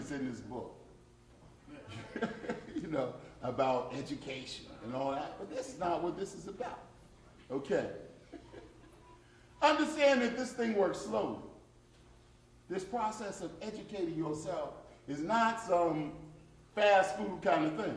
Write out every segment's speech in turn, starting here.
verses in this book, you know, about education and all that, but that's not what this is about. Okay. Understand that this thing works slowly. This process of educating yourself is not some fast food kind of thing.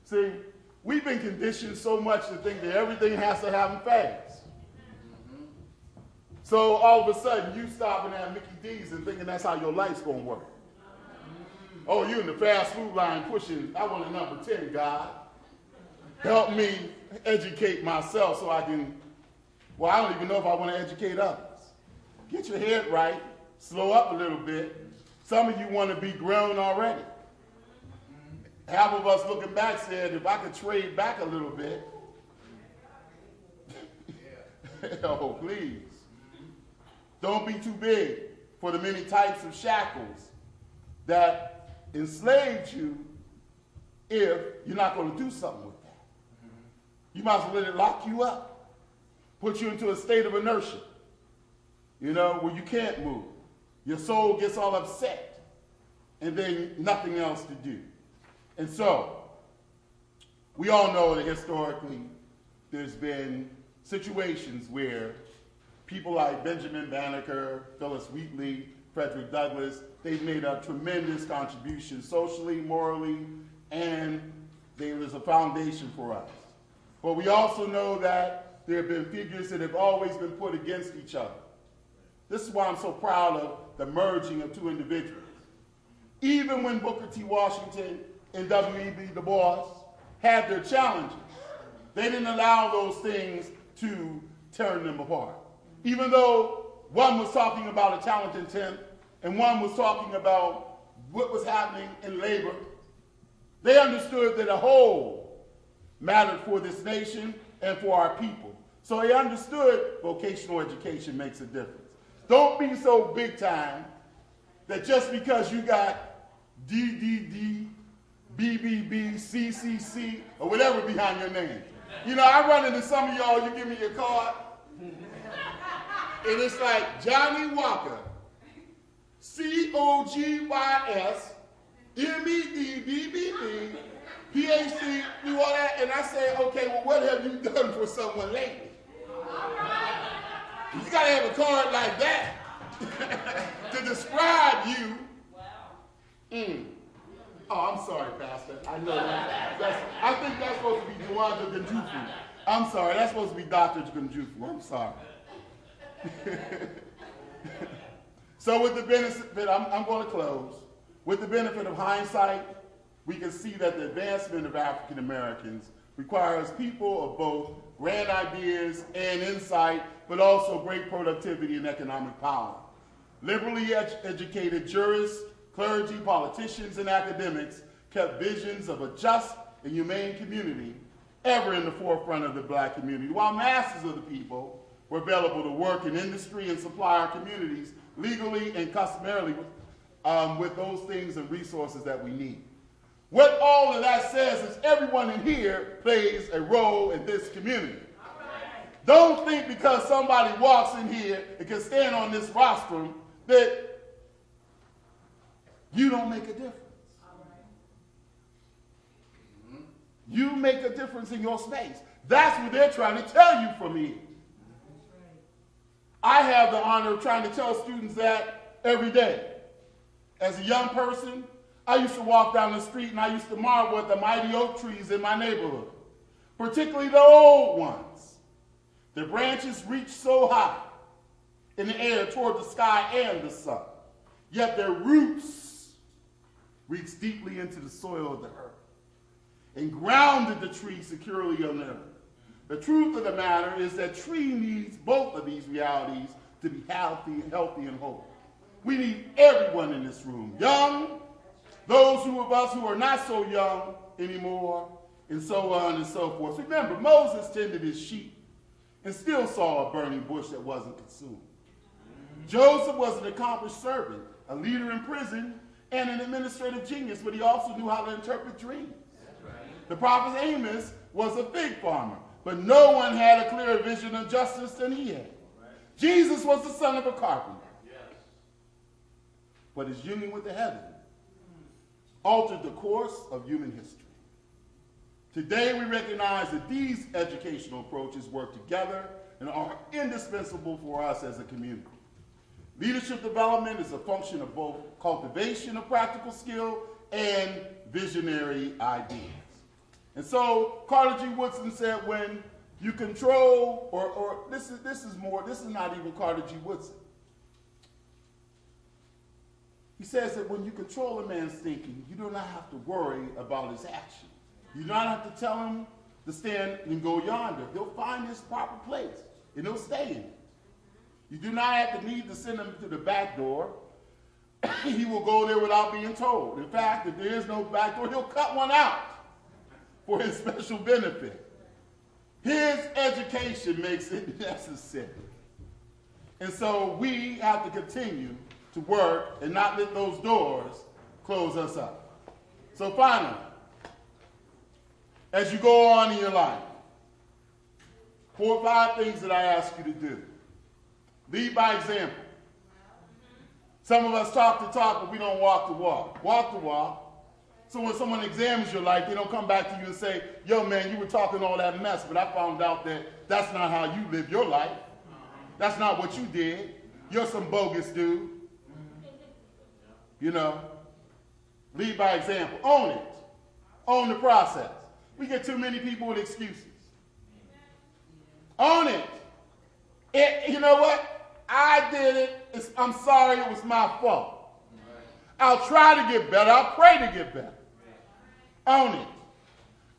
See, we've been conditioned so much to think that everything has to happen fast. So all of a sudden, you stopping at Mickey D's and thinking that's how your life's going to work. Oh, you in the fast food line pushing, I want a number 10, God. Help me educate myself so I can, well, I don't even know if I want to educate others. Get your head right. Slow up a little bit. Some of you want to be grown already. Half of us looking back said, if I could trade back a little bit. Oh, please. Don't be too big for the many types of shackles that enslaved you if you're not going to do something with that. You might as well let it lock you up, put you into a state of inertia, you know, where you can't move. Your soul gets all upset, and then nothing else to do. And so, we all know that historically there's been situations where people like Benjamin Banneker, Phyllis Wheatley, Frederick Douglass, they've made a tremendous contribution socially, morally, and there is a foundation for us. But we also know that there have been figures that have always been put against each other. This is why I'm so proud of the merging of two individuals. Even when Booker T. Washington and W.E.B. Du Bois had their challenges, they didn't allow those things to turn them apart. Even though one was talking about a talent intent and one was talking about what was happening in labor, they understood that a whole mattered for this nation and for our people. So they understood vocational education makes a difference. Don't be so big time that just because you got DDD, BBB, CCC, or whatever behind your name. You know, I run into some of y'all, you give me your card, and it's like Johnny Walker, COGYS, MEDBBB, PhD, do all that, and I say, okay, well, what have you done for someone lately? You got to have a card like that to describe you. Oh, I'm sorry, Pastor. I know that. I think that's supposed to be Juanja Ganjufu. I'm sorry. That's supposed to be Dr. Ganjufu. I'm sorry. So with the benefit, I'm going to close. With the benefit of hindsight, we can see that the advancement of African Americans requires people of both grand ideas and insight, but also great productivity and economic power. Liberally educated jurists, clergy, politicians, and academics kept visions of a just and humane community ever in the forefront of the black community, while masses of the people were available to work in industry and supply our communities legally and customarily with those things and resources that we need. What all of that says is everyone in here plays a role in this community. Don't think because somebody walks in here and can stand on this rostrum that you don't make a difference. You make a difference in your space. That's what they're trying to tell you from here. I have the honor of trying to tell students that every day. As a young person, I used to walk down the street and I used to marvel at the mighty oak trees in my neighborhood, particularly the old ones. Their branches reached so high in the air toward the sky and the sun, yet their roots reached deeply into the soil of the earth and grounded the tree securely on the earth. The truth of the matter is that tree needs both of these realities to be healthy and whole. We need everyone in this room, young, those of us who are not so young anymore, and so on and so forth. Remember, Moses tended his sheep and still saw a burning bush that wasn't consumed. Joseph was an accomplished servant, a leader in prison, and an administrative genius, but he also knew how to interpret dreams. The prophet Amos was a fig farmer, but no one had a clearer vision of justice than he had. Jesus was the son of a carpenter. But his union with the heaven altered the course of human history. Today, we recognize that these educational approaches work together and are indispensable for us as a community. Leadership development is a function of both cultivation of practical skill and visionary ideas. And so Carter G. Woodson said, when you control, this is not even Carter G. Woodson. He says that when you control a man's thinking, you do not have to worry about his action. You do not have to tell him to stand and go yonder. He'll find his proper place, and he'll stay in it. You do not have to need to send him to the back door. He will go there without being told. In fact, if there is no back door, he'll cut one out for his special benefit. His education makes it necessary. And so we have to continue to work and not let those doors close us up. So finally, as you go on in your life, 4 or 5 things that I ask you to do. Lead by example. Some of us talk the talk, but we don't walk the walk. Walk the walk. So when someone examines your life, they don't come back to you and say, yo, man, you were talking all that mess, but I found out that that's not how you live your life. That's not what you did. You're some bogus dude. You know, lead by example. Own it. Own the process. We get too many people with excuses. Own it. You know what? I did it. I'm sorry, it was my fault. I'll try to get better. I'll pray to get better. Own it.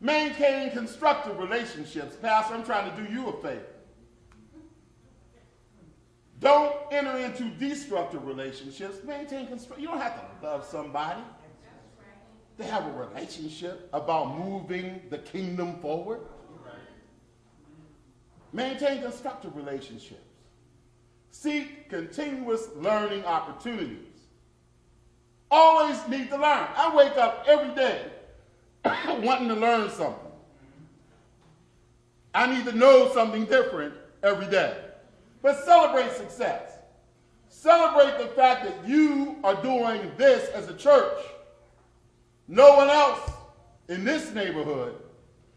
Maintain constructive relationships. Pastor, I'm trying to do you a favor. Don't enter into destructive relationships. Maintain constructive. You don't have to love somebody to have a relationship about moving the kingdom forward. Maintain constructive relationships. Seek continuous learning opportunities. Always need to learn. I wake up every day wanting to learn something. I need to know something different every day. But celebrate success. Celebrate the fact that you are doing this as a church. No one else in this neighborhood,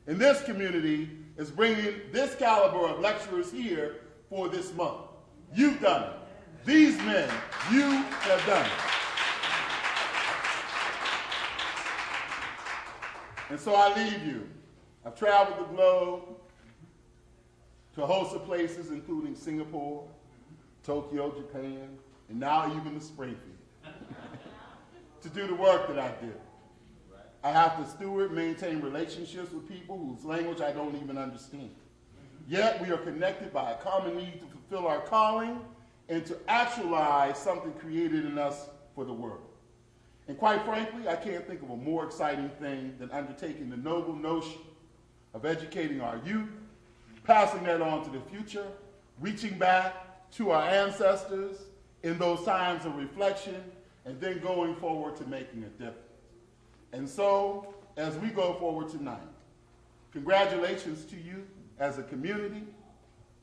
in this community, is bringing this caliber of lecturers here for this month. You've done it. These men, you have done it. And so I leave you. I've traveled the globe to a host of places, including Singapore, Tokyo, Japan, and now even to Springfield, to do the work that I do. I have to steward, maintain relationships with people whose language I don't even understand. Yet we are connected by a common need to fulfill our calling and to actualize something created in us for the world. And quite frankly, I can't think of a more exciting thing than undertaking the noble notion of educating our youth, passing that on to the future, reaching back to our ancestors in those times of reflection, and then going forward to making a difference. And so, as we go forward tonight, congratulations to you as a community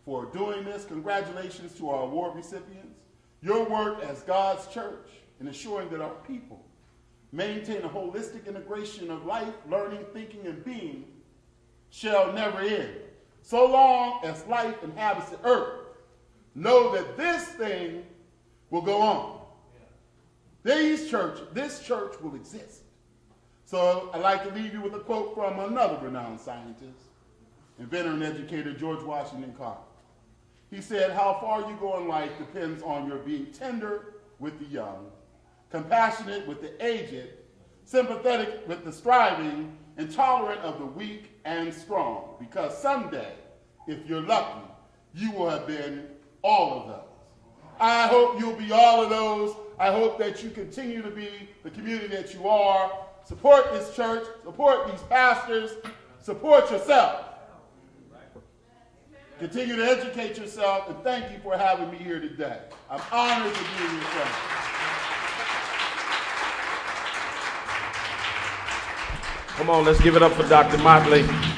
for doing this. Congratulations to our award recipients. Your work as God's church in ensuring that our people maintain a holistic integration of life, learning, thinking, and being shall never end. So long as life inhabits the earth, know that this thing will go on. This church will exist. So I'd like to leave you with a quote from another renowned scientist, inventor and educator, George Washington Carver. He said, how far you go in life depends on your being tender with the young, compassionate with the aged, sympathetic with the striving, and tolerant of the weak and strong. Because someday, if you're lucky, you will have been all of those. I hope you'll be all of those. I hope that you continue to be the community that you are. Support this church, support these pastors, support yourself. Continue to educate yourself, and thank you for having me here today. I'm honored to be in your presence. Come on, let's give it up for Dr. Motley.